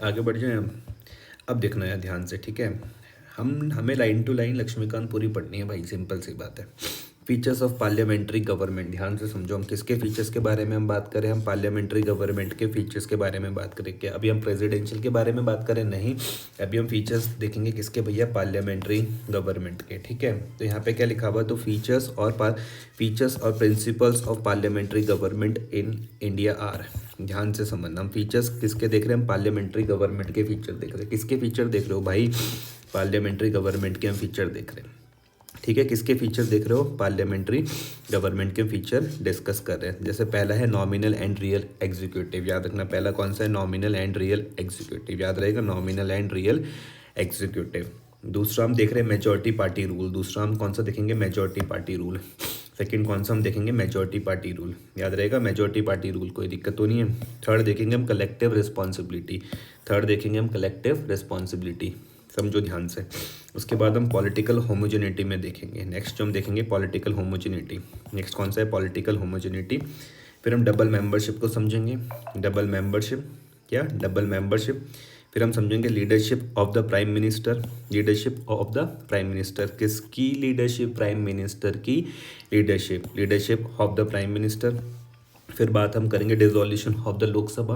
आगे बढ़ जाएं हम। अब देखना है ध्यान से, ठीक है। हमें लाइन टू लाइन लक्ष्मीकांत पूरी पढ़नी है भाई, सिंपल सी बात है। फीचर्स ऑफ पार्लियामेंट्री गवर्नमेंट, ध्यान से समझो। हम किसके फीचर्स के बारे में हम बात करें? हम पार्लियामेंट्री गवर्नमेंट के फीचर्स के बारे में बात करें। क्या अभी हम प्रेसिडेंशियल के बारे में बात करें? नहीं, अभी हम फीचर्स देखेंगे किसके भैया? पार्लियामेंट्री गवर्नमेंट के, ठीक है। तो यहाँ पे क्या लिखा हुआ? तो फीचर्स और principles of parliamentary government in India are. ध्यान से समझना, हम फीचर्स किसके देख रहे हैं? हम पार्लियामेंट्री गवर्नमेंट के फीचर देख रहे हैं। किसके फीचर देख रहे हो भाई? पार्लियामेंट्री गवर्नमेंट के हम फीचर देख रहे हैं, ठीक है। किसके फीचर देख रहे हो? पार्लियामेंट्री गवर्नमेंट के फीचर डिस्कस कर रहे हैं। जैसे पहला है नॉमिनल एंड रियल एग्जीक्यूटिव, याद रखना। पहला कौन सा है? नॉमिनल एंड रियल एग्जीक्यूटिव, याद रहेगा, नॉमिनल एंड रियल एग्जीक्यूटिव। दूसरा हम देख रहे हैं मेजॉरिटी पार्टी रूल। दूसरा हम कौन सा देखेंगे? Majority party rule. सेकंड कौन सा हम देखेंगे? मेजॉरिटी पार्टी रूल, याद रहेगा, मेजॉरिटी पार्टी रूल, कोई दिक्कत तो नहीं है। थर्ड देखेंगे हम कलेक्टिव रिस्पॉन्सिबिलिटी। थर्ड देखेंगे हम कलेक्टिव रिस्पॉन्सिबिलिटी, समझो ध्यान से। उसके बाद हम पॉलिटिकल होमोजेनिटी में देखेंगे। नेक्स्ट जो हम देखेंगे पॉलिटिकल होमोजेनिटी। नेक्स्ट कौन सा है? Political homogeneity. फिर हम डबल मेंबरशिप को समझेंगे। डबल मेंबरशिप, क्या? Double membership. फिर हम समझेंगे leadership of the prime minister. Leadership of the prime minister, किसकी लीडरशिप? प्राइम मिनिस्टर की leadership, leadership of the prime minister. फिर बात हम करेंगे डिसोल्यूशन ऑफ द लोकसभा,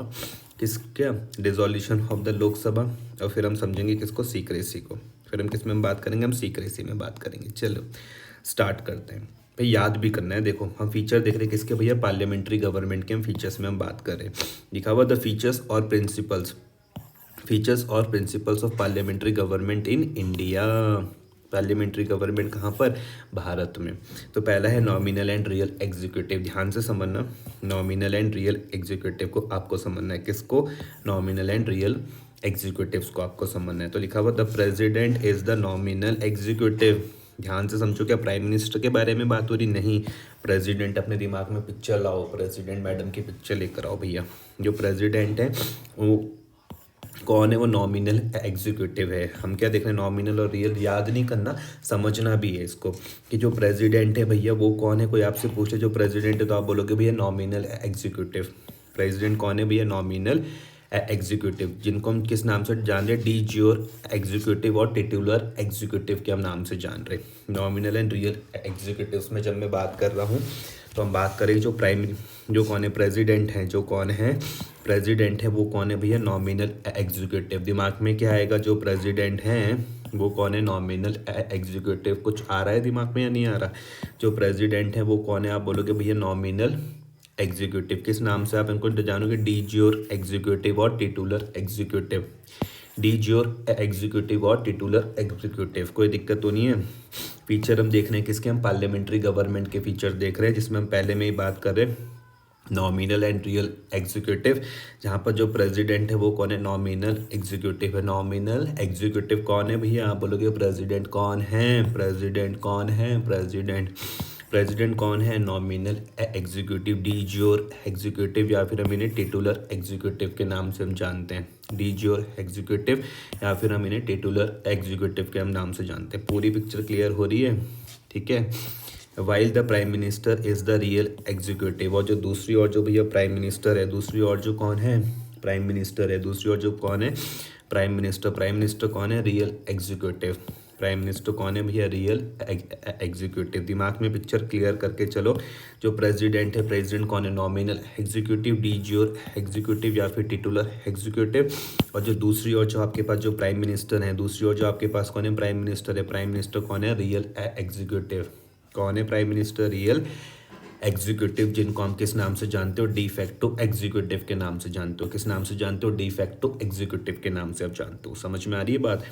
किस क्या? Dissolution of the Lok Sabha. और फिर हम समझेंगे किसको? सीक्रेसी को। फिर हम किस में बात करेंगे? हम सीक्रेसी में बात करेंगे। चलो स्टार्ट करते हैं भाई, याद भी करना है। देखो हम फीचर देख रहे हैं किसके भैया? पार्लियामेंट्री गवर्नमेंट के हम फीचर्स में हम बात कर रहे हैं। लिखा हुआ द फीचर्स और प्रिंसिपल्स, फीचर्स और principles of parliamentary government in India. Parliamentary government कहाँ पर? भारत में। तो पहला है नॉमिनल एंड रियल एग्जीक्यूटिव, ध्यान से समझना। नॉमिनल एंड रियल एग्जीक्यूटिव को आपको समझना है। किसको? नॉमिनल एंड रियल एग्जीक्यूटिव्स को आपको समझना है। तो लिखा हुआ the president is the nominal executive. ध्यान से समझो, क्या प्राइम मिनिस्टर के बारे में बात हो रही? नहीं, प्रेसिडेंट। अपने दिमाग में पिक्चर लाओ, प्रेसिडेंट मैडम की पिक्चर लेकर आओ भैया। जो प्रेसिडेंट है वो कौन है? वो नॉमिनल एग्जीक्यूटिव है। हम क्या देख रहे हैं? नॉमिनल और रियल, याद नहीं करना, समझना भी है इसको कि जो प्रेसिडेंट है भैया वो कौन है। कोई आपसे पूछे जो प्रेसिडेंट है तो आप बोलोगे भैया नॉमिनल एग्जीक्यूटिव। प्रेसिडेंट कौन है भैया? नॉमिनल एग्जीक्यूटिव, जिनको हम किस नाम से जान रहे हैं? डी ज्योर एग्जीक्यूटिव और टिटुलर एग्जीक्यूटिव के हम नाम से जान रहे हैं। नॉमिनल एंड रियल एग्जीक्यूटिव में जब मैं बात कर रहा हूँ तो हम बात करें जो कौन है? प्रेसिडेंट है। जो कौन है? प्रेसिडेंट है। वो कौन है भैया? Nominal executive. दिमाग में क्या आएगा? जो प्रेसिडेंट हैं वो कौन है? Nominal executive. कुछ आ रहा है दिमाग में या नहीं आ रहा? जो प्रेसिडेंट है वो कौन है? आप बोलोगे भैया नॉमिनल एग्जीक्यूटिव। किस नाम से आप इनको जानोगे? डी ज्योर एग्जीक्यूटिव और titular executive. D jure executive और टिटुलर एग्जीक्यूटिव, कोई दिक्कत तो नहीं है। फीचर हम देख रहे हैं किसके? हम पार्लियामेंट्री गवर्नमेंट के फीचर देख रहे हैं, जिसमें हम पहले में ही बात कर रहे हैं नॉमिनल एंड रियल एग्जीक्यूटिव। जहाँ पर जो प्रेसिडेंट है वो कौन है? नॉमिनल एग्जीक्यूटिव है। नॉमिनल एग्जीक्यूटिव कौन है भैया? आप बोलोगे प्रेसिडेंट कौन है? प्रेसिडेंट कौन है? प्रेसिडेंट कौन है? Nominal executive, D jure executive, या फिर हम इन्हें टिटुलर एग्जीक्यूटिव के नाम से हम जानते हैं। डी ज्योर एग्जीक्यूटिव या फिर हम इन्हें टिटुलर एग्जीक्यूटिव के हम नाम से जानते हैं। पूरी पिक्चर क्लियर हो रही है? ठीक है। While the prime minister is the real executive, और जो दूसरी ओर जो भैया प्राइम मिनिस्टर है, दूसरी ओर जो कौन है? प्राइम मिनिस्टर है। दूसरी ओर जो कौन है? Prime minister. प्राइम मिनिस्टर कौन है? Real executive. प्राइम मिनिस्टर कौन है भैया? Real executive. दिमाग में पिक्चर क्लियर करके चलो। जो प्रेसिडेंट है, प्रेसिडेंट कौन है? Nominal executive, D jure executive या फिर टिटुलर एग्जीक्यूटिव। और जो दूसरी ओर जो आपके पास जो प्राइम मिनिस्टर है, दूसरी ओर जो आपके पास कौन है? प्राइम मिनिस्टर है। प्राइम मिनिस्टर कौन है? Real executive. कौन है प्राइम मिनिस्टर? रियल एग्जीक्यूटिव, जिनको हम किस नाम से जानते हो? डी फैक्टो एग्जीक्यूटिव के नाम से जानते हो। किस नाम से जानते हो? डी फैक्टो एग्जीक्यूटिव के नाम से आप जानते हो। समझ में आ रही है बात?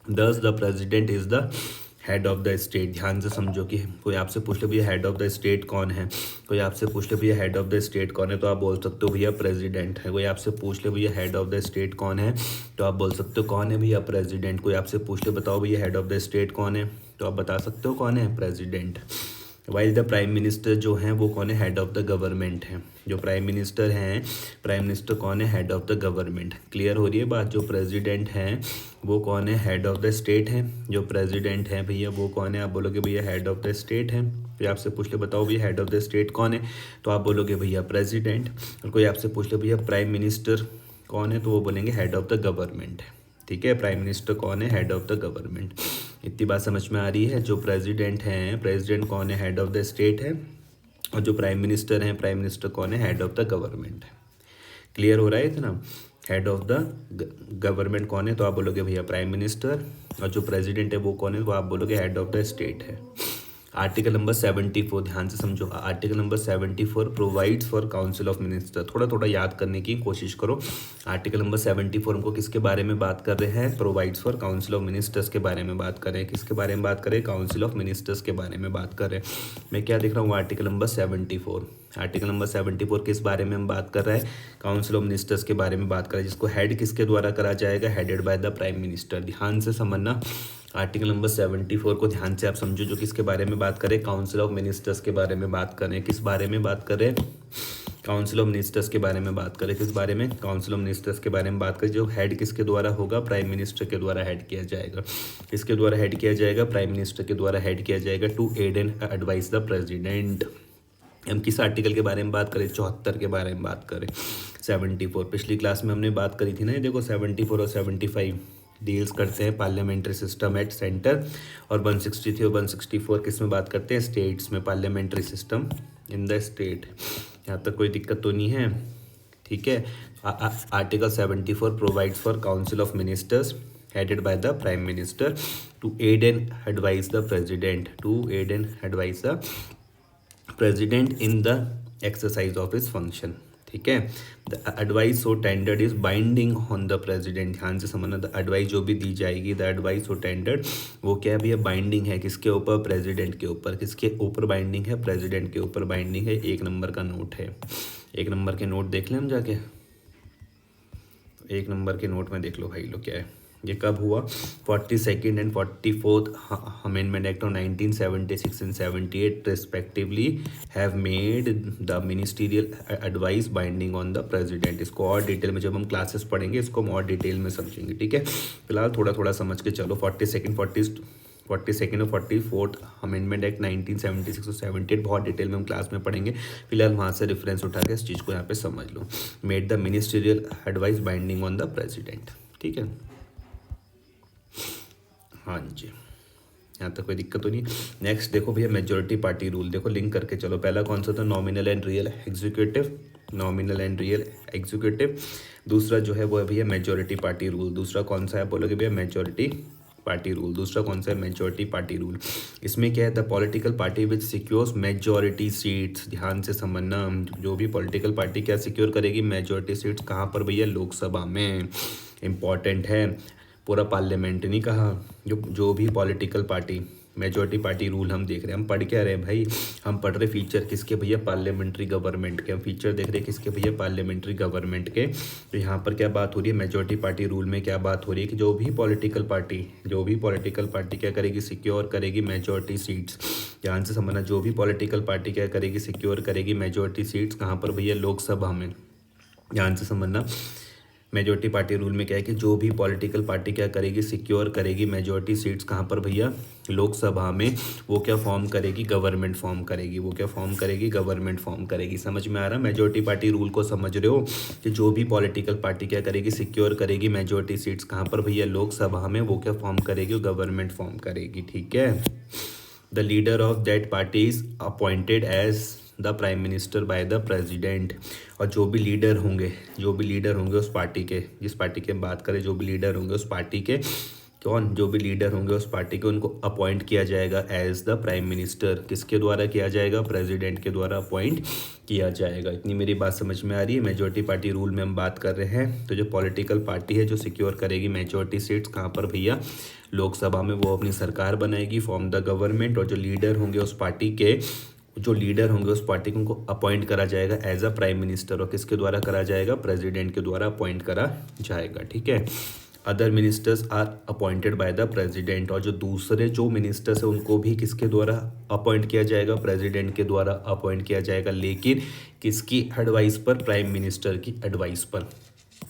दस the president is the head of the state. ध्यान से समझो कि कोई आपसे पूछ ले भैया हेड ऑफ द स्टेट कौन है, कोई आपसे पूछ ले भैया हेड ऑफ द स्टेट कौन है, तो आप बोल सकते हो भैया प्रेसिडेंट है। कोई आपसे पूछ ले भैया हेड ऑफ द स्टेट कौन है, तो आप बोल सकते हो कौन है भैया? प्रेसिडेंट। कोई आपसे पूछ ले बताओ भैया हेड ऑफ द स्टेट कौन है, तो आप बता सकते हो कौन है? President. While the prime minister जो हैं वो कौन है? हेड ऑफ द गवर्नमेंट है। जो प्राइम मिनिस्टर हैं, प्राइम मिनिस्टर कौन है? Head of the government. Clear हो रही है बात? जो प्रेसिडेंट हैं वो कौन है? हेड ऑफ द स्टेट है। जो प्रेसिडेंट है भैया वो कौन है? आप बोलोगे भैया हेड ऑफ द स्टेट है। कोई आपसे पूछ ले बताओ भैया हेड ऑफ द स्टेट कौन है, तो आप बोलोगे भैया प्रेसिडेंट। और कोई आपसे पूछ ले भैया प्राइम मिनिस्टर कौन है, तो वो बोलेंगे हेड ऑफ द गवर्नमेंट। ठीक है, प्राइम मिनिस्टर कौन है, हेड ऑफ द गवर्नमेंट। इतनी बात समझ में आ रही है। जो प्रेसिडेंट हैं, प्रेसिडेंट कौन है, हेड ऑफ द स्टेट है। और जो प्राइम मिनिस्टर हैं, प्राइम मिनिस्टर कौन है, हेड ऑफ द गवर्नमेंट है। क्लियर हो रहा है इतना। हेड ऑफ द गवर्नमेंट कौन है, तो आप बोलोगे भैया प्राइम मिनिस्टर। और जो प्रेसिडेंट है वो कौन है, तो आप बोलोगे हेड ऑफ द स्टेट है। आर्टिकल नंबर 74, ध्यान से समझो। Article number 74 provides for council of minister. थोड़ा थोड़ा याद करने की कोशिश करो। आर्टिकल नंबर 74 हमको किसके बारे में बात कर रहे हैं, provides for council of ministers के बारे में बात कर रहे हैं। किसके बारे में बात कर रहे हैं, काउंसिल ऑफ मिनिस्टर्स के बारे में बात कर रहे हैं। मैं क्या देख रहा हूँ, आर्टिकल नंबर 74। आर्टिकल नंबर 74 किस बारे में हम बात कर रहे हैं, काउंसिल ऑफ मिनिस्टर्स के बारे में बात कर रहे हैं, जिसको हेड किसके द्वारा करा जाएगा, headed by the prime minister. ध्यान से समझना, आर्टिकल नंबर 74 को ध्यान से आप समझो, जो किसके बारे में बात करें, काउंसिल ऑफ मिनिस्टर्स के बारे में बात करें। किस बारे में बात करें, काउंसिल ऑफ मिनिस्टर्स के बारे में बात करें। किस बारे में, काउंसिल ऑफ मिनिस्टर्स के बारे में बात करें। जो हेड किसके द्वारा होगा, प्राइम मिनिस्टर के द्वारा हेड किया जाएगा। किसके द्वारा हेड किया जाएगा, प्राइम मिनिस्टर के द्वारा हेड किया जाएगा, to aid and advise the president. हम किस आर्टिकल के बारे में बात करें, 74 के बारे में बात करें। 74 पिछली क्लास में हमने बात करी थी ना, ये देखो 74 और 75 डील्स करते हैं पार्लियामेंट्री सिस्टम एट सेंटर। और 163 और 164 किस में बात करते हैं, स्टेट्स में, parliamentary system in the state. यहाँ तक कोई दिक्कत तो नहीं है। ठीक है, article 74 provides for council of ministers headed by the prime minister to aid and advise the president, to aid and advise the president in the exercise of his function। ठीक है, the advice so tendered is binding on the president. ध्यान से समझना, the advice जो भी दी जाएगी, the advice so tendered, वो क्या है भैया, बाइंडिंग है। किसके ऊपर, प्रेसिडेंट के ऊपर। किसके ऊपर बाइंडिंग है, प्रेसिडेंट के ऊपर बाइंडिंग है। 1 नंबर का नोट है। 1 नंबर के नोट देख लें हम जाके। 1 नंबर के नोट में देख लो भाई लोग क्या है। ये कब हुआ, 42nd and 44th amendment act of 1976 and 78 respectively have made the ministerial advice binding on the president. इसको और डिटेल में जब हम क्लासेस पढ़ेंगे, इसको हम और डिटेल में समझेंगे। ठीक है, फिलहाल थोड़ा थोड़ा समझ के चलो। 42nd और 44th अमेंडमेंट एक्ट 1976 और 78 बहुत डिटेल में हम क्लास में पढ़ेंगे। फिलहाल वहाँ से रेफरेंस उठा के इस चीज़ को यहाँ पे समझ लो। Made the ministerial advice binding on the president. ठीक है, हाँ जी, यहाँ तक कोई दिक्कत तो नहीं। नेक्स्ट देखो भैया, मेजॉरिटी पार्टी रूल। देखो लिंक करके चलो। पहला कौन सा था, nominal and real executive. Nominal and real executive. दूसरा जो है वो है भैया मेजॉरिटी पार्टी रूल। दूसरा कौन सा है, बोलोगे भैया मेजॉरिटी पार्टी रूल। दूसरा कौन सा है, मेजॉरिटी पार्टी रूल। इसमें क्या है, the political party which secures majority seats. ध्यान से समझना, जो भी पॉलिटिकल पार्टी क्या सिक्योर करेगी, मेजॉरिटी सीट्स। कहाँ पर भैया, लोकसभा में। इंपॉर्टेंट है, पूरा पार्लियामेंट नहीं कहा। जो भी political party, majority party rule हम देख रहे हैं। हम पढ़ क्या रहे हैं भाई, हम पढ़ रहे फीचर किसके भैया, पार्लियामेंट्री गवर्नमेंट के। हम फीचर देख रहे हैं किसके भैया, पार्लियामेंट्री गवर्नमेंट के। तो यहाँ पर क्या बात हो रही है, मेजॉरिटी पार्टी रूल में क्या बात हो रही है कि जो भी पॉलिटिकल पार्टी क्या करेगी, सिक्योर करेगी मेजॉरिटी सीट्स। ध्यान से समझना, जो भी पॉलिटिकल पार्टी क्या करेगी, सिक्योर करेगी मेजॉरिटी सीट्स। कहाँ पर भैया, लोकसभा में। ध्यान से समझना, मेजॉरिटी पार्टी रूल में क्या है कि जो भी पॉलिटिकल पार्टी क्या करेगी, सिक्योर करेगी मेजॉरिटी सीट्स। कहाँ पर भैया, लोकसभा में। वो क्या फॉर्म करेगी, गवर्नमेंट फॉर्म करेगी। वो क्या फॉर्म करेगी, गवर्नमेंट फॉर्म करेगी। समझ में आ रहा है, मेजॉरिटी पार्टी रूल को समझ रहे हो कि जो भी पॉलिटिकल पार्टी क्या करेगी, सिक्योर करेगी मेजॉरिटी सीट्स। कहाँ पर भैया, लोकसभा में। वो क्या फॉर्म करेगी, गवर्नमेंट फॉर्म करेगी। ठीक है, the leader of that party is appointed as the prime minister by the president. और जो भी लीडर होंगे उस पार्टी के, जिस पार्टी की हम बात करें, जो भी लीडर होंगे उस पार्टी के, जो भी लीडर होंगे उस पार्टी के, उनको अपॉइंट किया जाएगा एज द प्राइम मिनिस्टर। किसके द्वारा किया जाएगा, प्रेसिडेंट के द्वारा अपॉइंट किया जाएगा। इतनी मेरी बात समझ में आ रही है। मेजॉरिटी पार्टी रूल में हम बात कर रहे हैं। तो जो पॉलिटिकल पार्टी है जो सिक्योर करेगी मेजॉरिटी सीट्स, कहाँ पर भैया, लोकसभा में। वो अपनी सरकार बनाएगी, फॉर्म द गवर्नमेंट। और जो लीडर होंगे उस पार्टी के, को उनको अपॉइंट करा जाएगा एज अ प्राइम मिनिस्टर। और किसके द्वारा करा जाएगा, प्रेसिडेंट के द्वारा अपॉइंट करा जाएगा। ठीक है, other ministers are appointed by the president. और जो दूसरे जो मिनिस्टर्स हैं उनको भी किसके द्वारा अपॉइंट किया जाएगा, प्रेसिडेंट के द्वारा अपॉइंट किया जाएगा। लेकिन किसकी एडवाइस पर, प्राइम मिनिस्टर की एडवाइस पर।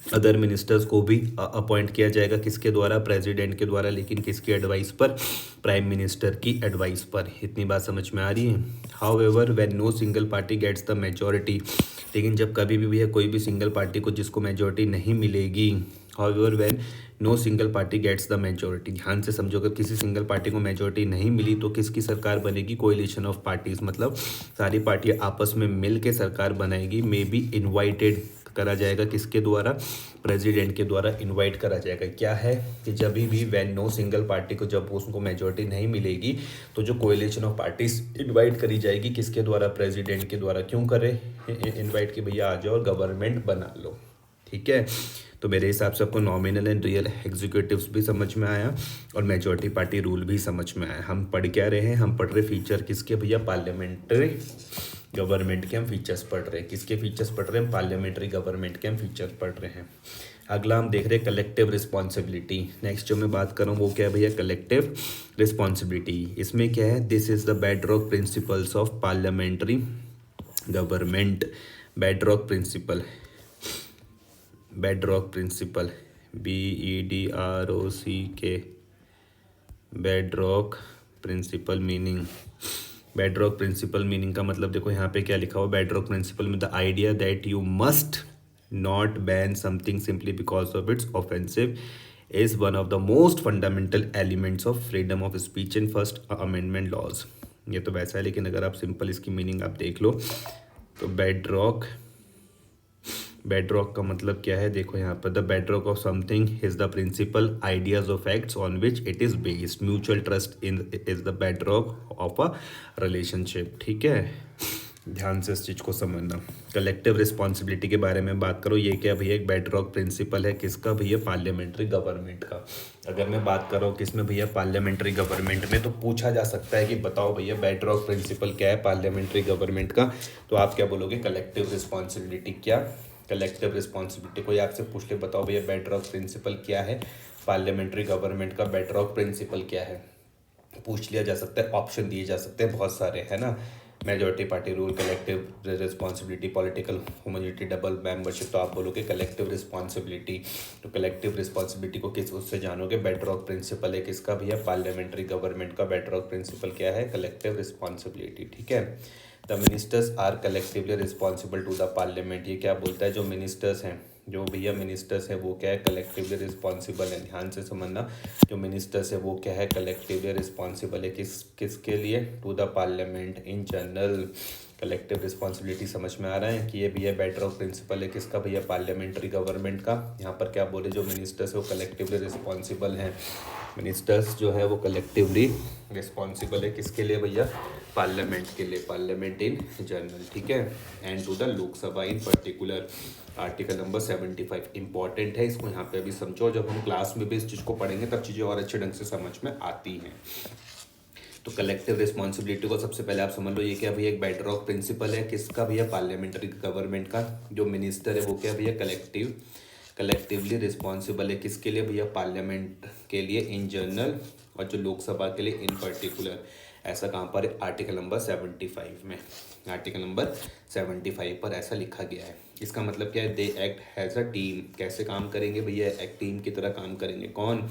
अदर मिनिस्टर्स को भी अपॉइंट किया जाएगा, किसके द्वारा, प्रेसिडेंट के द्वारा, लेकिन किसकी एडवाइस पर, प्राइम मिनिस्टर की एडवाइस पर। इतनी बात समझ में आ रही है। However when no single party gets the majority, लेकिन जब कभी भी है कोई भी सिंगल पार्टी को जिसको मेजोरिटी नहीं मिलेगी, however when no single party gets the majority, ध्यान से समझो, अगर किसी सिंगल पार्टी को मेजोरिटी नहीं मिली तो किसकी सरकार बनेगी, कोएलिशन ऑफ पार्टीज, मतलब सारी पार्टियां आपस में मिल के सरकार बनाएगी। मे बी इन्वाइटेड करा जाएगा, किसके द्वारा, प्रेसिडेंट के द्वारा इनवाइट करा जाएगा। क्या है कि जब भी व्हेन नो सिंगल पार्टी को, जब उसको मेजोरिटी नहीं मिलेगी तो जो कोएलिशन ऑफ पार्टीज इनवाइट करी जाएगी, किसके द्वारा, प्रेसिडेंट के द्वारा। क्यों करे इनवाइट कि भैया आ जाओ और गवर्नमेंट बना लो, ठीक है। तो मेरे हिसाब से आपको नॉमिनल एंड रियल एग्जीक्यूटिव्स भी समझ में आया और मेजोरिटी पार्टी रूल भी समझ में आया। हम पढ़ क्या रहे हैं, हम पढ़ रहे फीचर किसके भैया, पार्लियामेंट्री गवर्नमेंट के हम फीचर्स पढ़ रहे हैं। किसके फीचर्स पढ़ रहे हैं, पार्लियामेंट्री गवर्नमेंट के हम फीचर्स पढ़ रहे हैं। अगला हम देख रहे हैं कलेक्टिव रिस्पॉन्सिबिलिटी। नेक्स्ट जो मैं बात कर रहा हूँ वो क्या है भैया, कलेक्टिव रिस्पॉन्सिबिलिटी। इसमें क्या है, this is the bedrock principles of parliamentary government. Bedrock principle, bedrock principle, BEDROCK, bedrock principle meaning. Bedrock principle meaning का मतलब देखो यहाँ पे क्या लिखा हुआ, बेडरॉक प्रिंसिपल में the idea that you must not ban something simply because of its offensive is one of the most fundamental elements of freedom of speech in first amendment laws. ये तो वैसा है, लेकिन अगर आप सिंपल इसकी meaning आप देख लो तो बेडरॉक, बेडरॉक का मतलब क्या है, देखो यहाँ पर, the bedrock of something is the principle ideas of facts on which it is based. Mutual trust in is the bedrock of a relationship, ठीक है। ध्यान से इस चीज़ को समझना। कलेक्टिव रिस्पॉन्सिबिलिटी के बारे में बात करो, ये क्या भैया, एक बेडरॉक प्रिंसिपल है, किसका भैया, पार्लियामेंट्री गवर्नमेंट का। अगर मैं बात कर रहा हूँ किसमें भैया, पार्लियामेंट्री गवर्नमेंट में, तो पूछा जा सकता है कि बताओ भैया बेडरॉक प्रिंसिपल क्या है पार्लियामेंट्री गवर्नमेंट का, तो आप क्या बोलोगे, कलेक्टिव रिस्पॉन्सिबिलिटी। क्या, कलेक्टिव रिस्पॉन्सिबिलिटी। कोई आपसे पूछ ले बताओ भैया बेडरॉक प्रिंसिपल क्या है पार्लियामेंट्री गवर्नमेंट का, बेडरॉक प्रिंसिपल क्या है, पूछ लिया जा सकता है, ऑप्शन दिए जा सकते हैं बहुत सारे, है ना। Majority party rule, collective responsibility, political homogeneity, double membership, तो आप बोलोगे कलेक्टिव रिस्पॉन्सिबिलिटी। तो कलेक्टिव रिस्पॉन्सिबिलिटी को किस उससे जानोगे, बेडरॉक प्रिंसिपल है किसका भैया, पार्लियामेंट्री गवर्नमेंट का। बेडरॉक प्रिंसिपल क्या है, कलेक्टिव रिस्पॉन्सिबिलिटी, ठीक है। The ministers are collectively responsible to the parliament. ये क्या बोलता है, जो मिनिस्टर्स हैं, जो भैया मिनिस्टर्स है वो क्या है, कलेक्टिवली रिस्पॉन्सिबल है। ध्यान से समझना, जो मिनिस्टर्स है वो क्या है, कलेक्टिवली रिस्पॉन्सिबल है, किसके लिए, to the parliament in general. Collective responsibility समझ में आ रहा है कि ये भैया बेडरॉक प्रिंसिपल है किसका भैया, पार्लियामेंट्री गवर्नमेंट का। यहाँ पर क्या बोले, जो मिनिस्टर्स है वो कलेक्टिवली रिस्पॉन्सिबल हैं। मिनिस्टर्स जो है वो कलेक्टिवली रिस्पॉन्सिबल है किसके लिए भैया, पार्लियामेंट के लिए, पार्लियामेंट इन जनरल, ठीक है। And to the Lok Sabha in particular. Article number 75 important है, इसको यहाँ पे अभी समझो, जब हम क्लास में भी इस चीज़ को पढ़ेंगे तब चीज़ें और अच्छे ढंग से समझ में आती हैं। तो कलेक्टिव रिस्पॉन्सिबिलिटी को सबसे पहले आप समझ लो, ये क्या भैया, एक बेडरॉक प्रिंसिपल है किसका भैया, पार्लियामेंट्री गवर्नमेंट का। जो मिनिस्टर है वो क्या भैया, कलेक्टिवली रिस्पॉन्सिबल है किसके लिए भैया, पार्लियामेंट के लिए इन जनरल, और जो लोकसभा के लिए इन पर्टिकुलर। ऐसा कहाँ पर, आर्टिकल नंबर 75 में, आर्टिकल नंबर 75 पर ऐसा लिखा गया है। इसका मतलब क्या है, they act has a team. कैसे काम करेंगे भैया, एक टीम की तरह काम करेंगे। कौन,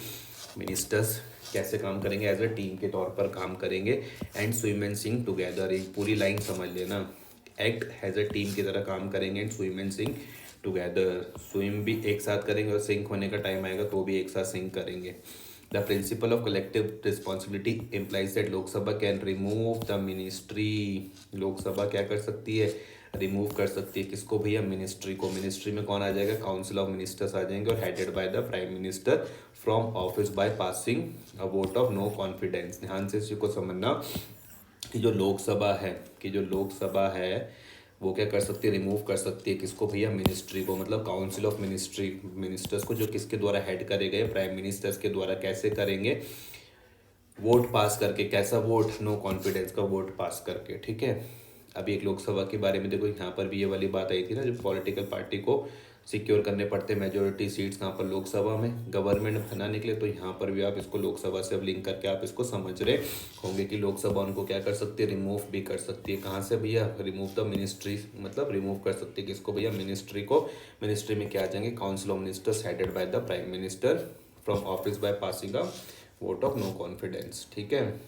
मिनिस्टर्स कैसे काम करेंगे, एज अ टीम के तौर पर काम करेंगे। And swim and Singh together, एक पूरी लाइन समझ लेना, एक्ट हैज़ अ टीम की तरह काम करेंगे, and swim and Singh together, swim भी एक साथ करेंगे और सिंक होने का टाइम आएगा तो भी एक साथ सिंक करेंगे। The principle of collective responsibility implies that Lok Sabha can remove the ministry. Lok Sabha क्या कर सकती है, रिमूव कर सकती है किसको भैया, मिनिस्ट्री को। मिनिस्ट्री में कौन आ जाएगा, काउंसिल ऑफ मिनिस्टर्स आ जाएंगे, और headed by the prime minister from office by passing a vote of no confidence. ध्यान से इसी को समझना कि जो लोकसभा है वो क्या कर सकती है, रिमूव कर सकती है किसको भैया, मिनिस्ट्री को, मतलब काउंसिल ऑफ मिनिस्टर्स को, जो किसके द्वारा हेड करे गए, प्राइम मिनिस्टर्स के द्वारा। कैसे करेंगे, वोट पास करके। कैसा वोट, नो कॉन्फिडेंस का वोट पास करके, ठीक है। अभी एक लोकसभा के बारे में देखो, यहाँ पर भी ये वाली बात आई थी ना, जो पॉलिटिकल पार्टी को सिक्योर करने पड़ते मेजोरिटी सीट्स कहाँ पर, लोकसभा में। गवर्नमेंट बनाने के लिए तो यहाँ पर भी आप इसको लोकसभा से अब लिंक करके आप इसको समझ रहे होंगे कि लोकसभा उनको क्या कर सकती है, रिमूव भी कर सकती है। कहाँ से भैया, रिमूव द मिनिस्ट्री, मतलब रिमूव कर सकती है किसको भैया, मिनिस्ट्री को। मिनिस्ट्री में क्या आ जाएंगे, council of ministers headed by the prime minister from office by passing a vote of no confidence, ठीक है।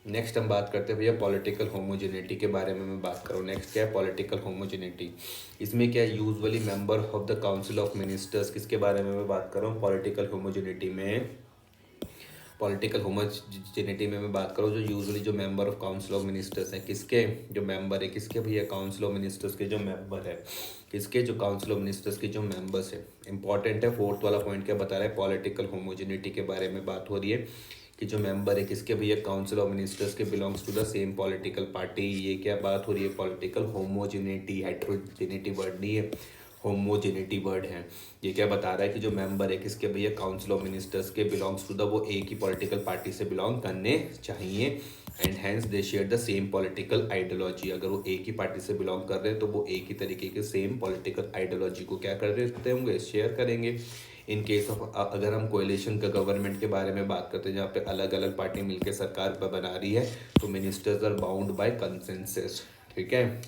नेक्स्ट हम बात करते हैं भैया पॉलिटिकल होमोजेनिटी के बारे में मैं बात करूँ। नेक्स्ट क्या है, पॉलिटिकल होमोजेनिटी। इसमें क्या है, usually member of the council of ministers, किसके बारे में मैं बात कर रहा हूँ, पॉलिटिकल होमोजेनिटी में। पॉलिटिकल होमोजेनिटी में मैं बात करूँ, जो यूजुअली जो member of council of ministers हैं, किसके जो मेंबर है, किसके भैया, काउंसिल ऑफ मिनिस्टर्स के जो मेंबर है, किसके जो काउंसिल ऑफ मिनिस्टर्स के जो मेंबर्स है। इंपॉर्टेंट है, फोर्थ वाला पॉइंट क्या बता रहा है, पॉलिटिकल होमोजेनिटी के बारे में बात हो रही है कि जो मेंबर है किसके भैया, काउंसिल ऑफ मिनिस्टर्स के belongs to the same political party. ये क्या बात हो रही है, पॉलिटिकल होमोजेनिटी, हेट्रोजेनिटी वर्ड नहीं है, होमोजेनिटी वर्ड है। ये क्या बता रहा है कि जो मेंबर है किसके भैया, काउंसिल ऑफ मिनिस्टर्स के बिलोंग्स टू द, वो एक ही पॉलिटिकल पार्टी से बिलोंग करने चाहिए and hence they share the same political ideology. अगर वो एक ही पार्टी से बिलोंग कर रहे हैं तो वो एक ही तरीके के सेम पॉलिटिकल आइडियोलॉजी को क्या कर रहे होंगे, शेयर करेंगे। इन केस ऑफ, अगर हम कोएलिशन का गवर्नमेंट के बारे में बात करते हैं जहाँ पे अलग अलग पार्टी मिलकर सरकार बना रही है, तो ministers are bound by consensus, ठीक है।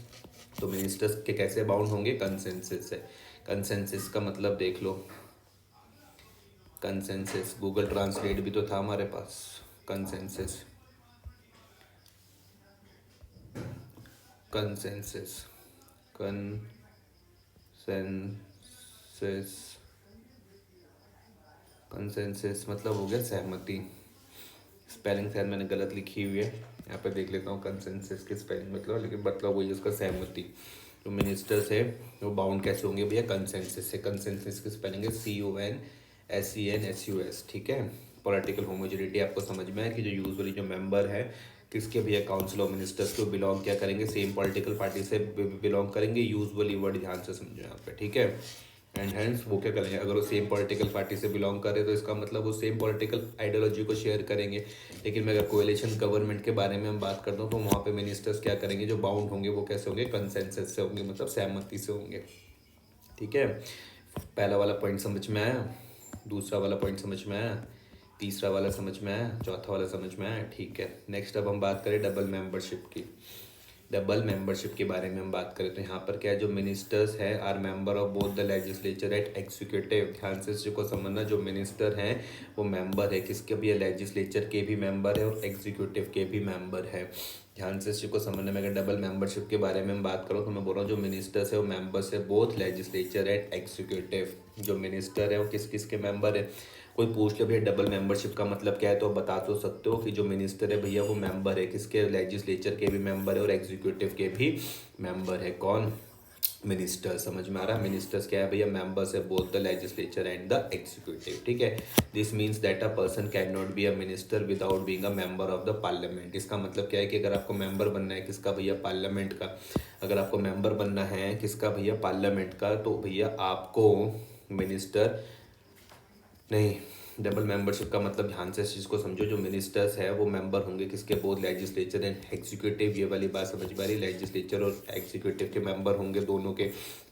तो मिनिस्टर्स के कैसे बाउंड होंगे, कंसेंसस से। कंसेंसस का मतलब देख लो, कंसेंसस गूगल ट्रांसलेट भी तो था हमारे पास, कंसेंसस, कंसेंसस, कंसेंसस, कंसेंसस मतलब हो गया सहमति। स्पेलिंग शायद मैंने गलत लिखी हुई है, यहाँ पे देख लेता हूँ कंसेंसस की स्पेलिंग मतलब, लेकिन मतलब वही उसका सहमति। जो मिनिस्टर्स है वो बाउंड कैसे होंगे भैया, कंसेंसस से। कंसेंसस की स्पेलिंग है CONSENSUS, ठीक है। पॉलिटिकल होमोजेनिटी आपको समझ में है कि जो यूजुअली जो मेंबर है किसके भैया, काउंसिल ऑफ मिनिस्टर्स को बिलोंग क्या करेंगे, सेम पॉलिटिकल पार्टी से बिलोंग करेंगे। यूजुअली वर्ड ध्यान से समझो यहाँ पे, ठीक है। एंड हैंस वो क्या करेंगे, अगर वो सेम पॉलिटिकल पार्टी से बिलोंग करे तो इसका मतलब वो सेम पॉलिटिकल आइडियोलॉजी को शेयर करेंगे। लेकिन मैं अगर कोएलिशन गवर्नमेंट के बारे में हम बात करता हूँ तो वहाँ पे मिनिस्टर्स क्या करेंगे, जो बाउंड होंगे वो कैसे होंगे, कंसेंसस से होंगे, मतलब सहमति से होंगे, ठीक है। पहला वाला पॉइंट समझ में आया, दूसरा वाला पॉइंट समझ में आया, तीसरा वाला समझ में आया, चौथा वाला समझ में आया, ठीक है। नेक्स्ट अब हम बात करें डबल मेंबरशिप की। डबल मेंबरशिप के बारे में हम बात करें तो यहाँ पर क्या है, जो मिनिस्टर्स हैं are member of both the legislature and executive. ध्यान से इसको समझना, जो मिनिस्टर हैं वो मेंबर है किसके भी, लेजिस्लेचर के भी मेंबर है और एग्जीक्यूटिव के भी मेंबर है। ध्यान से इसको समझने में, अगर डबल मेंबरशिप के बारे में हम बात करूँ तो मैं बोल रहा हूँ जो मिनिस्टर्स है वो मेंबर्स है बोथ लेजिस्लेचर एंड एग्जीक्यूटिव। जो मिनिस्टर है वो किस किस के मेंबर है, कोई पूछ ले भैया डबल मेंबरशिप का मतलब क्या है, तो बता तो सकते हो कि जो मिनिस्टर है भैया वो मेंबर है किसके, लेजिस्लेचर के भी मेंबर है और एग्जीक्यूटिव के भी मेंबर है। कौन, मिनिस्टर। समझ में आ रहा है, मिनिस्टर्स क्या है भैया, मेंबर्स है both the legislature and the executive, ठीक है। This means that a person can not be a minister without being a member of the parliament. इसका मतलब क्या है कि अगर आपको मेंबर बनना है किसका भैया, पार्लियामेंट का, अगर आपको मेंबर बनना है किसका भैया, पार्लियामेंट का, तो भैया आपको मिनिस्टर नहीं, डबल मेंबरशिप का मतलब ध्यान से इस चीज़ को समझो, जो मिनिस्टर्स है वो मेंबर होंगे किसके, बोथ लेजिस्लेचर एंड एग्जीक्यूटिव। ये वाली बात समझ में आ रही, लेजिस्लेचर और एग्जीक्यूटिव के मेंबर होंगे दोनों के,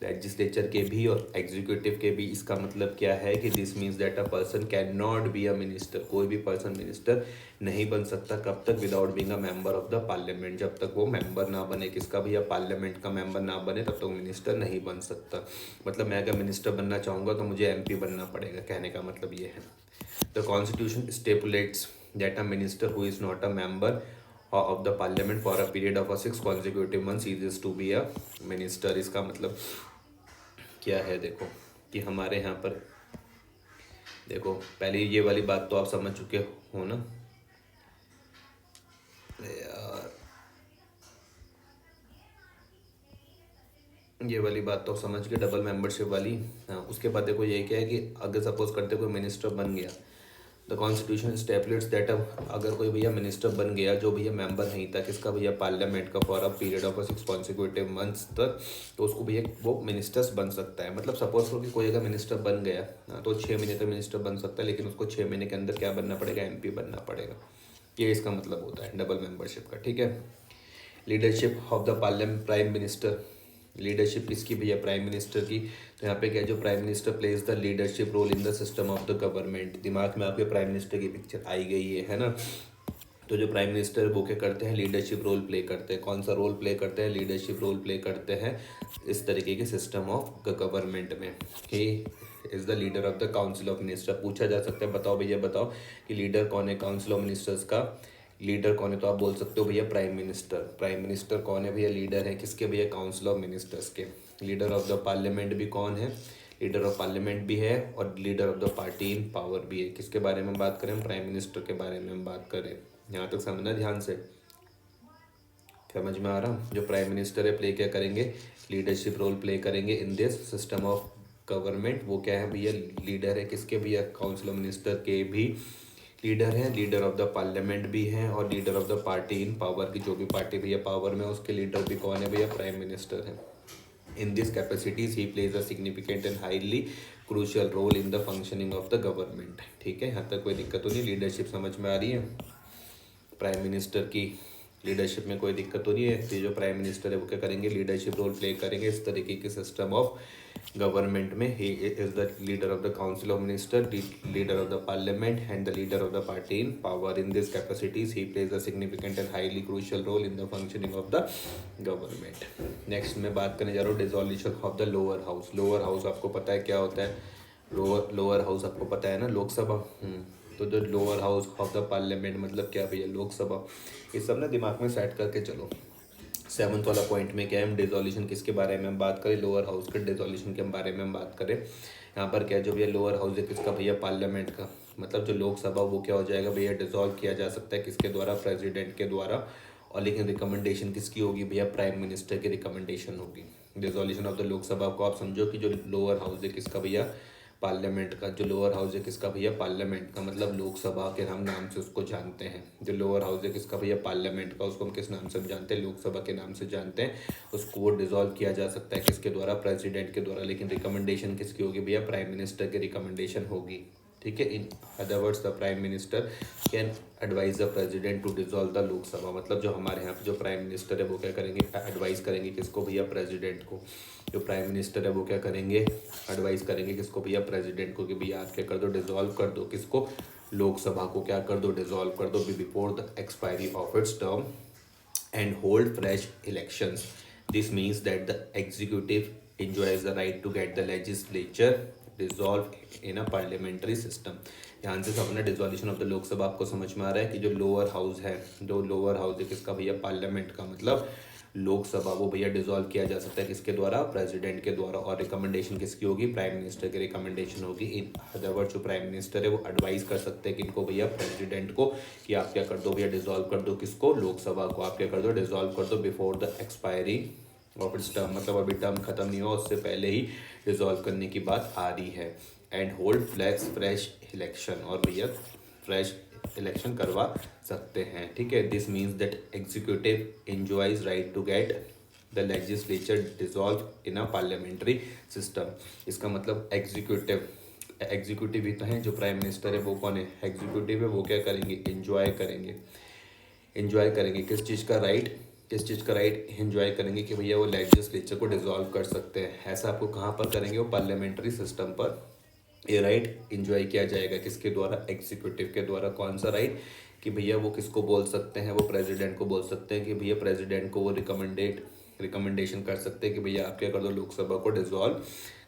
लेजिस्लेचर के भी और एग्जीक्यूटिव के भी। इसका मतलब क्या है कि this means that a person can not be a minister, कोई भी पर्सन मिनिस्टर नहीं बन सकता, कब तक, without being a member of the parliament. जब तक वो मेंबर ना बने किसका भैया, पार्लियामेंट का मेंबर ना बने तब तक मिनिस्टर नहीं बन सकता। मतलब मैं अगर मिनिस्टर बनना चाहूँगा तो मुझे MP बनना पड़ेगा, कहने का मतलब ये है। The Constitution stipulates that a minister who is not a member of the parliament for a period of 6 consecutive months is to be a minister। इसका मतलब क्या है, देखो कि हमारे यहाँ पर देखो, पहले ये वाली बात तो आप समझ चुके हो ना। अरे यार, ये वाली बात तो समझ के डबल मेंबरशिप वाली। हाँ, उसके बाद देखो ये क्या है कि अगर सपोज करते कोई मिनिस्टर बन गया, द कॉन्स्टिट्यूशन स्टेपुलेट्स दैट अगर कोई भैया मिनिस्टर बन गया जो भैया मेंबर नहीं था किसका भैया, पार्लियामेंट का, for a period of 6 consecutive months तक, तो उसको भैया वो मिनिस्टर्स बन सकता है। मतलब सपोज करो कि कोई अगर मिनिस्टर बन गया तो 6 महीने तक मिनिस्टर बन सकता है, लेकिन उसको 6 महीने के अंदर क्या बनना पड़ेगा, MP बनना पड़ेगा। ये इसका मतलब होता है डबल मेंबरशिप का, ठीक है। Leadership of the parliament, prime minister leadership किसकी भैया, प्राइम मिनिस्टर की। तो यहाँ पे क्या है, जो prime minister plays the leadership role in the system of the government. दिमाग में आपके प्राइम मिनिस्टर की पिक्चर आई गई है ना। तो जो प्राइम मिनिस्टर वो क्या करते हैं, लीडरशिप रोल प्ले करते हैं। कौन सा रोल प्ले करते हैं, लीडरशिप रोल प्ले करते हैं इस तरीके के सिस्टम ऑफ गवर्नमेंट में। He is the leader of the council of minister. पूछा जा सकता है, बताओ भैया बताओ कि लीडर कौन है काउंसिल ऑफ मिनिस्टर्स का, लीडर कौन है। तो आप बोल सकते हो भैया प्राइम मिनिस्टर। प्राइम मिनिस्टर कौन है भैया, लीडर है किसके भैया, काउंसिल ऑफ मिनिस्टर्स के। लीडर ऑफ द पार्लियामेंट भी कौन है, लीडर ऑफ पार्लियामेंट भी है और leader of the party in power भी है। किसके बारे में बात करें, प्राइम मिनिस्टर के बारे में हम बात करें। यहाँ तक समझना ध्यान से, समझ में आ रहा। जो प्राइम मिनिस्टर है प्ले क्या करेंगे, लीडरशिप रोल प्ले करेंगे in this system of government. वो क्या है भैया, लीडर है किसके भैया, काउंसिल ऑफ मिनिस्टर के भी लीडर हैं, लीडर ऑफ द पार्लियामेंट भी हैं और leader of the party in power की जो भी पार्टी भैया पावर में उसके लीडर भी कौन है भैया, प्राइम मिनिस्टर है। In this capacities he plays a significant and highly crucial role in the functioning of the government. ठीक है, यहाँ तक कोई दिक्कत तो नहीं, लीडरशिप समझ में आ रही है। प्राइम मिनिस्टर की लीडरशिप में कोई दिक्कत तो नहीं है। तो जो प्राइम मिनिस्टर है वो क्या करेंगे, लीडरशिप रोल प्ले करेंगे इस तरीके के सिस्टम ऑफ गवर्नमेंट में। He is the leader of the council of minister, leader of the parliament and the leader of the party in power. In this capacities he plays a significant and highly crucial role in the functioning of the government. Next मैं बात करने जा रहा हूँ dissolution of the lower house. Lower house आपको पता है क्या होता है, लोअर हाउस आपको पता है ना, लोकसभा। तो जो lower house of the parliament मतलब क्या भैया, लोकसभा। ये सब ना दिमाग में सेट करके चलो। 7th वाला पॉइंट में क्या है, हम डिसोल्यूशन किसके बारे में हम बात करें, लोअर हाउस के डिसोल्यूशन के बारे में हम बात करें। यहाँ पर क्या है, जो भैया लोअर हाउस है किसका भैया, पार्लियामेंट का। मतलब जो लोकसभा वो क्या हो जाएगा भैया, डिसॉल्व किया जा सकता है किसके द्वारा, प्रेसिडेंट के द्वारा। और लेकिन रिकमेंडेशन किसकी होगी भैया, प्राइम मिनिस्टर की रिकमेंडेशन होगी। डिसोल्यूशन ऑफ द लोकसभा को आप समझो कि जो लोअर हाउस है किसका भैया, पार्लियामेंट का। जो लोअर हाउस है किसका भैया, पार्लियामेंट का, मतलब लोकसभा के हम नाम से उसको जानते हैं। जो लोअर हाउस है किसका भैया, पार्लियामेंट का, उसको हम किस नाम से जानते हैं, लोकसभा के नाम से जानते हैं। उसको वो डिसॉल्व किया जा सकता है किसके द्वारा, प्रेसिडेंट के द्वारा। लेकिन रिकमेंडेशन किसकी होगी भैया, प्राइम मिनिस्टर की रिकमेंडेशन होगी। ठीक है, in other words the prime minister can advise the president to dissolve the Lok Sabha. मतलब जो हमारे यहाँ पे जो प्राइम मिनिस्टर है वो क्या करेंगे, एडवाइस करेंगे किसको भैया, प्रेसिडेंट को। जो प्राइम मिनिस्टर है वो क्या करेंगे, एडवाइस करेंगे किसको भैया, प्रेसिडेंट को, कि भैया आप क्या कर दो, डिसॉल्व कर दो किसको, लोकसभा को क्या कर दो, डिसॉल्व कर दो before the expiry of its term and hold fresh elections. This means that the executive enjoys the right to get the legislature dissolved in a parliamentary system. ध्यान से समझना, डिसोल्यूशन ऑफ द लोकसभा आपको समझ में आ रहा है कि जो लोअर हाउस है, जो लोअर हाउस है किसका भैया, पार्लियामेंट का, मतलब लोकसभा, वो भैया डिसॉल्व किया जा सकता है किसके द्वारा, प्रेसिडेंट के द्वारा। और रिकमेंडेशन किसकी होगी, प्राइम मिनिस्टर की रिकमेंडेशन होगी। इन अदर वर्ड्स जो प्राइम मिनिस्टर है वो एडवाइस कर सकते हैं किनको भैया, प्रेसिडेंट को, कि आप क्या कर दो भैया, डिसॉल्व कर दो किसको, लोकसभा को। आप क्या कर दो, डिसॉल्व कर दो before the expiry of its term, मतलब अभी टर्म खत्म नहीं हुआ उससे पहले ही डिसॉल्व करने की बात आ रही है। एंड होल्ड फ्रेश इलेक्शन, और भैया फ्रेश इलेक्शन करवा सकते हैं। ठीक है, this means that executive enjoys right to get the legislature dissolve in a parliamentary system. इसका मतलब एग्जीक्यूटिव ही तो है, जो प्राइम मिनिस्टर है वो कौन है, एग्जीक्यूटिव है। वो क्या करेंगे, एंजॉय करेंगे। एंजॉय करेंगे किस चीज़ का राइट, किस चीज़ का राइट एंजॉय करेंगे, कि भैया वो लेजिस्लेचर को डिसॉल्व कर सकते हैं। ऐसा आपको कहाँ पर करेंगे, वो पार्लियामेंट्री सिस्टम पर ये राइट इंजॉय किया जाएगा किसके द्वारा, एग्जीक्यूटिव के द्वारा। कौन सा राइट, कि भैया वो किसको बोल सकते हैं, वो प्रेसिडेंट को बोल सकते हैं कि भैया प्रेसिडेंट को वो रिकमेंडेशन कर सकते हैं कि भैया आप क्या कर दो, लोकसभा को डिसॉल्व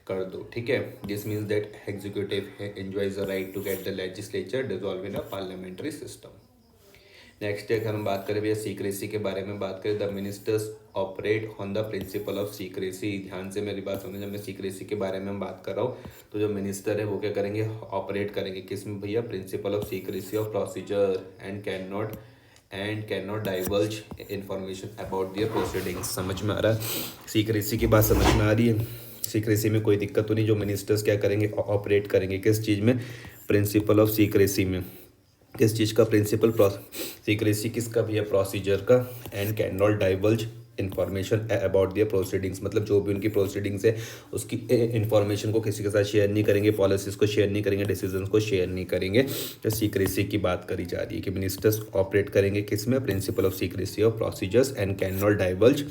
कर दो। ठीक है, this means that executive enjoys the right to get the legislature dissolve in a parliamentary system. Next अगर हम बात करें भैया सीक्रेसी के बारे में बात करें, the ministers operate on the principal of secrecy. ध्यान से मेरी बात समझ, जब मैं सीक्रेसी के बारे में हम बात कर रहा हूँ तो जो मिनिस्टर है वो क्या करेंगे, ऑपरेट करेंगे किस में भैया, principle of secrecy of procedure and can not diverge information about their proceedings. समझ में आ रहा है, सीक्रेसी की बात समझ में आ रही है। सीक्रेसी में कोई दिक्कत तो नहीं, जो मिनिस्टर्स क्या करेंगे, ऑपरेट करेंगे किस चीज़ में, प्रिंसिपल ऑफ सीक्रेसी में। किस चीज़ का, प्रिंसिपल सीक्रेसी किसका भैया, प्रोसीजर का। And can not divulge information about their proceedings, मतलब जो भी उनकी प्रोसीडिंग्स है उसकी इन्फॉर्मेशन को किसी के साथ शेयर नहीं करेंगे, पॉलिसीज़ को शेयर नहीं करेंगे, डिसीजन को शेयर नहीं करेंगे। तो सीक्रेसी की बात करी जा रही है कि मिनिस्टर्स ऑपरेट करेंगे किस में, principle of secrecy of procedures and can not divulge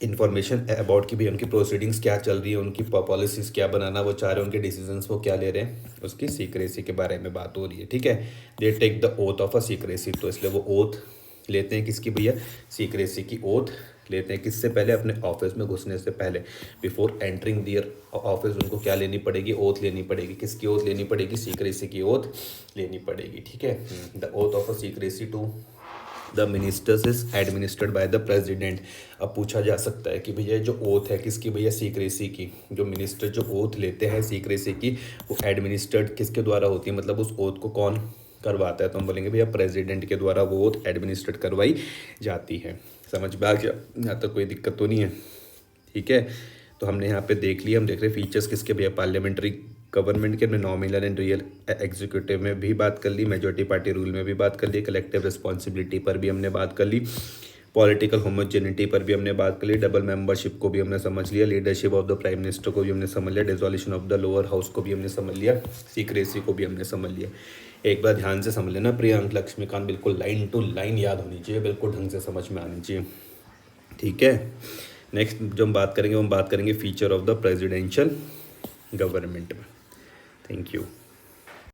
information about कि भाई उनकी प्रोसीडिंग्स क्या चल रही है, उनकी पॉलिसीज़ क्या बनाना वो चाह रहे हैं, उनके डिसीजंस वो क्या ले रहे हैं, उसकी सीक्रेसी के बारे में बात हो रही है। ठीक है, they take the oath of a secrecy, तो इसलिए वो ओथ लेते हैं किसकी भैया, सीक्रेसी की ओथ लेते हैं। किससे पहले, अपने ऑफिस में घुसने से पहले, बिफोर एंटरिंग दियर ऑफिस उनको क्या लेनी पड़ेगी, ओथ लेनी पड़ेगी। किसकी ओथ लेनी पड़ेगी, सीक्रेसी की ओथ लेनी पड़ेगी। ठीक है, the oath of a secrecy to the ministers is administered by the president. अब पूछा जा सकता है कि भैया जो ओथ है किसकी, भैया सीक्रेसी की। जो मिनिस्टर जो ओथ लेते हैं सीक्रेसी की, वो एडमिनिस्ट्रेड किसके द्वारा होती है, मतलब उस ओथ को कौन करवाता है, तो हम बोलेंगे भैया प्रेसिडेंट के द्वारा वो ओथ एडमिनिस्ट्रेट करवाई जाती है। समझ में आ गया, यहाँ तक कोई दिक्कत तो नहीं है। ठीक है, तो हमने यहाँ पे देख लिया, हम देख रहे फीचर्स किसके भैया, पार्लियामेंट्री गवर्नमेंट के। हमने नॉमिनल एंड रियल एग्जीक्यूटिव में भी बात कर ली, मेजॉरिटी पार्टी रूल में भी बात कर ली, कलेक्टिव रिस्पॉन्सिबिलिटी पर भी हमने बात कर ली, पॉलिटिकल होमोजेनिटी पर भी हमने बात कर ली, डबल मेंबरशिप को भी हमने समझ लिया, leadership of the prime minister को भी हमने समझ लिया, dissolution of the lower house को भी हमने समझ लिया, सीक्रेसी को भी हमने समझ लिया। एक बार ध्यान से समझ लेना प्रियंक लक्ष्मीकांत, बिल्कुल लाइन टू लाइन याद होनी चाहिए, बिल्कुल ढंग से समझ में आनी चाहिए। ठीक है, नेक्स्ट जो हम बात करेंगे, हम बात करेंगे feature of the presidential government में। Thank you.